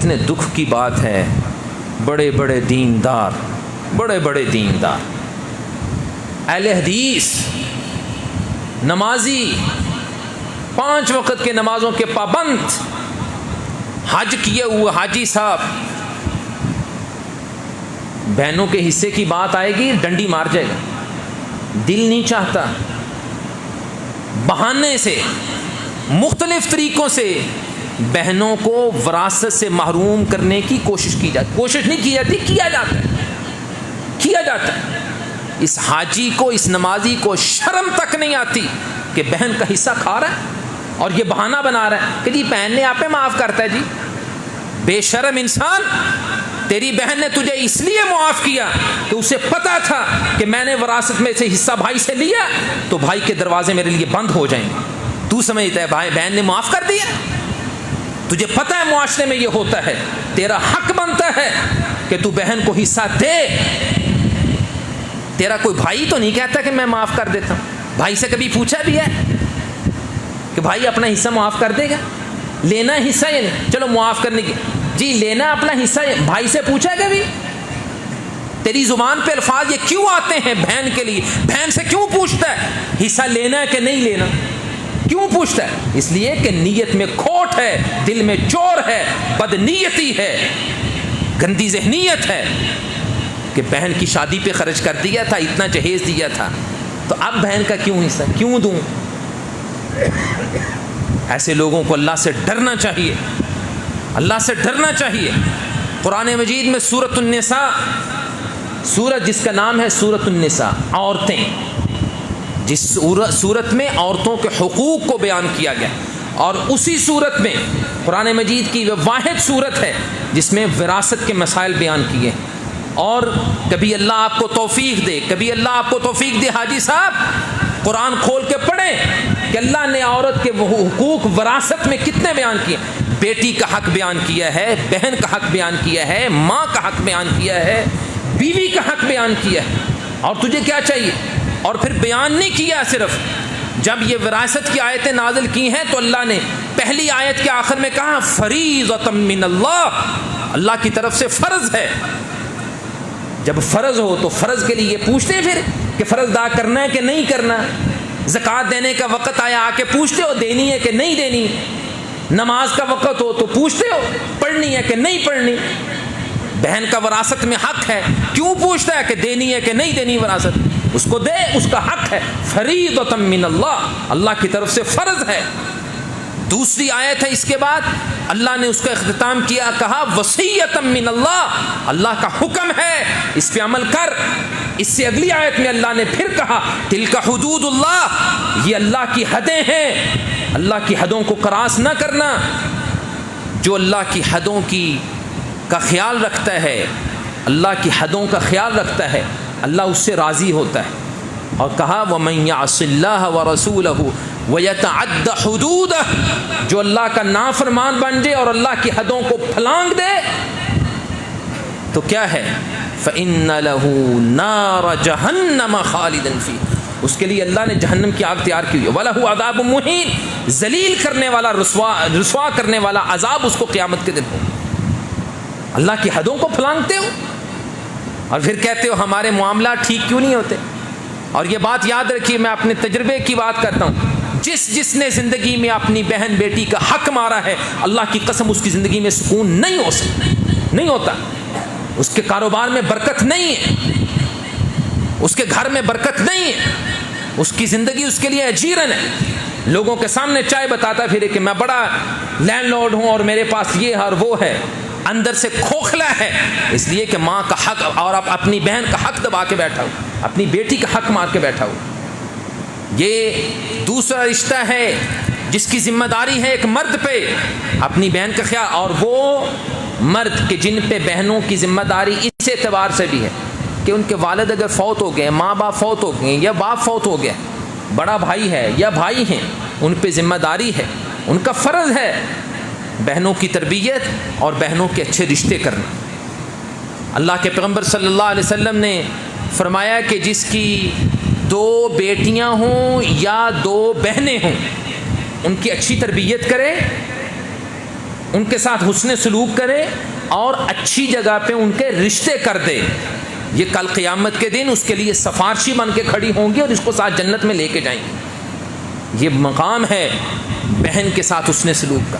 کتنے دکھ کی بات ہے، بڑے بڑے دیندار، اہل حدیث، نمازی، 5 وقت کے نمازوں کے پابند، حج کیے ہوئے حاجی صاحب، بہنوں کے حصے کی بات آئے گی ڈنڈی مار جائے گا، دل نہیں چاہتا، بہانے سے، مختلف طریقوں سے بہنوں کو وراثت سے محروم کرنے کی کوشش کی جاتی، کوشش نہیں کی جاتی، کیا جاتا ہے۔ اس حاجی کو، اس نمازی کو شرم تک نہیں آتی کہ بہن کا حصہ کھا رہا ہے اور یہ بہانہ بنا رہا ہے کہ جی بہن نے آپ پہ معاف کرتا ہے۔ جی بے شرم انسان، تیری بہن نے تجھے اس لیے معاف کیا کہ اسے پتا تھا کہ میں نے وراثت میں سے حصہ بھائی سے لیا تو بھائی کے دروازے میرے لیے بند ہو جائیں گے۔ تو سمجھتا ہے بھائی بہن نے معاف کر دیا، تجھے پتا ہے معاشرے میں یہ ہوتا ہے، تیرا حق بنتا ہے کہ تو بہن کو حصہ دے۔ تیرا کوئی بھائی تو نہیں کہتا کہ میں معاف کر دیتا ہوں؟ بھائی سے کبھی پوچھا بھی ہے کہ بھائی اپنا حصہ معاف کر دے گا؟ لینا حصہ یا نہیں؟ چلو معاف کرنے کی، جی لینا اپنا حصہ، بھائی سے پوچھا کبھی؟ تیری زبان پہ الفاظ یہ کیوں آتے ہیں بہن کے لیے؟ بہن سے کیوں پوچھتا ہے حصہ لینا ہے کہ نہیں لینا؟ کیوں پوچھتا ہے؟ اس لیے کہ نیت میں کھوٹ ہے، دل میں چور ہے، بدنیتی ہے، گندی ذہنیت ہے کہ بہن کی شادی پہ خرچ کر دیا تھا، اتنا جہیز دیا تھا، تو اب بہن کا کیوں حصہ کیوں دوں؟ ایسے لوگوں کو اللہ سے ڈرنا چاہیے، اللہ سے ڈرنا چاہیے۔ قرآن مجید میں سورۃ النساء، سورت جس کا نام ہے سورۃ النساء، عورتیں، جس سورت میں عورتوں کے حقوق کو بیان کیا گیا، اور اسی سورت میں قرآن مجید کی وہ واحد سورت ہے جس میں وراثت کے مسائل بیان کیے۔ اور کبھی اللہ آپ کو توفیق دے، کبھی اللہ آپ کو توفیق دے حاجی صاحب، قرآن کھول کے پڑھیں کہ اللہ نے عورت کے وہ حقوق وراثت میں کتنے بیان کیے۔ بیٹی کا حق بیان کیا ہے، بہن کا حق بیان کیا ہے، ماں کا حق بیان کیا ہے، بیوی کا حق بیان کیا ہے، اور تجھے کیا چاہیے؟ اور پھر بیان نہیں کیا، صرف جب یہ وراثت کی آیتیں نازل کی ہیں تو اللہ نے پہلی آیت کے آخر میں کہا فریضۃ من اللہ، اللہ کی طرف سے فرض ہے۔ جب فرض ہو تو فرض کے لیے یہ پوچھتے ہیں پھر کہ فرض ادا کرنا ہے کہ نہیں کرنا؟ زکوٰۃ دینے کا وقت آیا آ کے پوچھتے ہو دینی ہے کہ نہیں دینی؟ نماز کا وقت ہو تو پوچھتے ہو پڑھنی ہے کہ نہیں پڑھنی؟ بہن کا وراثت میں حق ہے، کیوں پوچھتا ہے کہ دینی ہے کہ نہیں دینی وراثت؟ اس کو دے، اس کا حق ہے، فریضۃ من اللہ، اللہ کی طرف سے فرض ہے۔ دوسری آیت ہے اس کے بعد اللہ نے اس کا اختتام کیا، کہا وصیۃ من اللہ، اللہ کا حکم ہے، اس پہ عمل کر۔ اس سے اگلی آیت میں اللہ نے پھر کہا تلک حدود اللہ، یہ اللہ کی حدیں ہیں، اللہ کی حدوں کو کراس نہ کرنا۔ جو اللہ کی حدوں کا خیال رکھتا ہے، اللہ کی حدوں کا خیال رکھتا ہے، اللہ اس سے راضی ہوتا ہے۔ اور کہا وَمَن يَعْصِ اللَّهَ وَرَسُولَهُ وَيَتَعَدَّ حُدُودَهُ، جو اللہ کا نافرمان بن جائے اور اللہ کی حدوں کو پھلانگ دے تو کیا ہے؟ فَإِنَّ لَهُ نَارَ جَهَنَّمَ خَالِدًا فِيهَا، اس کے لیے اللہ نے جہنم کی آگ تیار کی ہوئی ہے۔ وَلَهُ عَذَابٌ مُّهِينٌ، ذلیل کرنے والا، رسوا کرنے والا عذاب اس کو قیامت کے دن ہو۔ اللہ کی حدوں کو پھلانگتے ہو اور پھر کہتے ہو ہمارے معاملات ٹھیک کیوں نہیں ہوتے۔ اور یہ بات یاد رکھیے، میں اپنے تجربے کی بات کرتا ہوں، جس نے زندگی میں اپنی بہن بیٹی کا حق مارا ہے، اللہ کی قسم اس کی زندگی میں سکون نہیں ہو سکتا، نہیں ہوتا۔ اس کے کاروبار میں برکت نہیں ہے، اس کے گھر میں برکت نہیں ہے، اس کی زندگی اس کے لیے اجیرن ہے۔ لوگوں کے سامنے چائے بتاتا پھرے کہ میں بڑا لینڈ لارڈ ہوں اور میرے پاس یہ ہے اور وہ ہے، اندر سے کھوکھلا ہے، اس لیے کہ ماں کا حق اور اپنی بہن کا حق دبا کے بیٹھا ہو، اپنی بیٹی کا حق مار کے بیٹھا ہو۔ یہ دوسرا رشتہ ہے جس کی ذمہ داری ہے ایک مرد پہ اپنی بہن کا خیال، اور وہ مرد کے جن پہ بہنوں کی ذمہ داری اس اعتبار سے بھی ہے کہ ان کے والد اگر فوت ہو گئے، ماں باپ فوت ہو گئے یا باپ فوت ہو گیا، بڑا بھائی ہے یا بھائی ہیں، ان پہ ذمہ داری ہے، ان کا فرض ہے بہنوں کی تربیت اور بہنوں کے اچھے رشتے کرنا۔ اللہ کے پیغمبر صلی اللہ علیہ وسلم نے فرمایا کہ جس کی 2 بیٹیاں ہوں یا 2 بہنیں ہوں، ان کی اچھی تربیت کرے، ان کے ساتھ حسن سلوک کرے اور اچھی جگہ پہ ان کے رشتے کر دے. یہ کل قیامت کے دن اس کے لیے سفارشی بن کے کھڑی ہوں گی اور اس کو ساتھ جنت میں لے کے جائیں گی. یہ مقام ہے بہن کے ساتھ حسن سلوک کا.